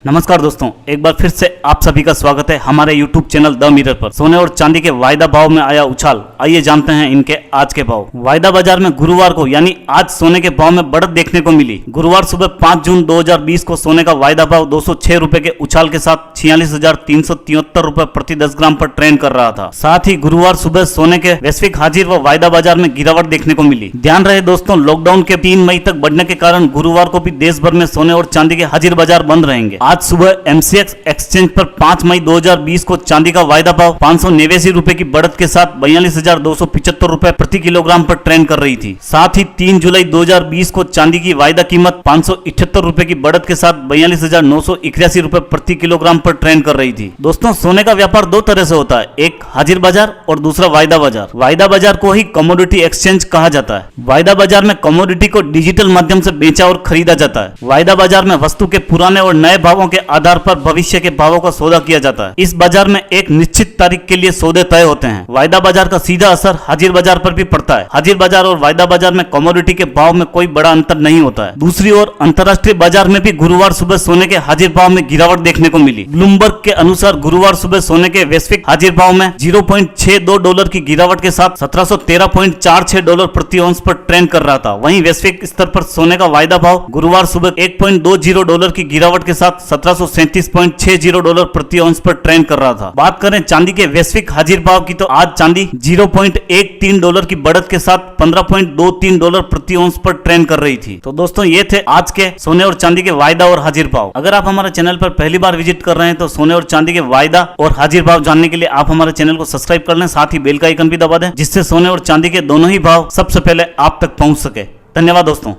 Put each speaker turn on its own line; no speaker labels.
नमस्कार दोस्तों, एक बार फिर से आप सभी का स्वागत है हमारे YouTube चैनल द मिरर पर। सोने और चांदी के वायदा भाव में आया उछाल। आइए जानते हैं इनके आज के भाव। वायदा बाजार में गुरुवार को यानी आज सोने के भाव में बढ़त देखने को मिली। गुरुवार सुबह 5 जून 2020 को सोने का वायदा भाव 206 रुपए के उछाल के साथ 46,373 रुपए प्रति 10 ग्राम पर ट्रेंड कर रहा था। साथ ही गुरुवार सुबह सोने के वैश्विक हाजिर व वायदा बाजार में गिरावट देखने को मिली। ध्यान रहे दोस्तों, लॉकडाउन के 3 मई तक बढ़ने के कारण गुरुवार को भी देश भर में सोने और चांदी के हाजिर बाजार बंद रहेंगे। आज सुबह MCX एक्सचेंज पर 5 मई 2020 को चांदी का वायदा भाव 589 रुपए की बढ़त के साथ 42,275 रुपए प्रति किलोग्राम पर ट्रेंड कर रही थी। साथ ही 3 जुलाई 2020 को चांदी की वायदा कीमत 578 रुपए की बढ़त के साथ 42,981 रुपए प्रति किलोग्राम पर ट्रेंड कर रही थी। दोस्तों, सोने का व्यापार दो तरह से होता है, एक हाजिर बाजार और दूसरा वायदा बाजार। वायदा बाजार को ही कमोडिटी एक्सचेंज कहा जाता है। वायदा बाजार में कमोडिटी को डिजिटल माध्यम से बेचा और खरीदा जाता है। वायदा बाजार में वस्तु के पुराने और नए भावों के आधार पर भविष्य के भावों का सौदा किया जाता है। इस बाजार में एक निश्चित तारीख के लिए सौदे तय होते हैं। वायदा बाजार का सीधा असर हाजिर बाजार पर भी पड़ता है। हाजिर बाजार और वायदा बाजार में कमोडिटी के भाव में कोई बड़ा अंतर नहीं होता है। दूसरी ओर अंतर्राष्ट्रीय बाजार में भी गुरुवार सुबह सोने के हाजिर भाव में गिरावट देखने को मिली। ब्लूमबर्ग के अनुसार गुरुवार सुबह सोने के वैश्विक हाजिर भाव में $0.62 की गिरावट के साथ $1713.46 प्रति औंस पर ट्रेंड कर रहा था। वहीं वैश्विक स्तर पर सोने का वायदा भाव गुरुवार सुबह $1.20 की गिरावट के साथ $1737.60 प्रति औंस पर ट्रेंड कर रहा था। बात करें चांदी के वैश्विक हाजिर भाव की, तो आज चांदी $0.13 की बढ़त के साथ $15.23 प्रति औंस पर ट्रेंड कर रही थी। तो दोस्तों, ये थे आज के सोने और चांदी के वायदा और हाजिर भाव। अगर आप हमारे चैनल पर पहली बार विजिट कर रहे हैं तो सोने और चांदी के वायदा और हाजिर भाव जानने के लिए आप हमारे चैनल को सब्सक्राइब कर लें, साथ ही बेल का आइकन भी दबा दें, जिससे सोने और चांदी के दोनों ही भाव सबसे पहले आप तक पहुंच सके। धन्यवाद दोस्तों।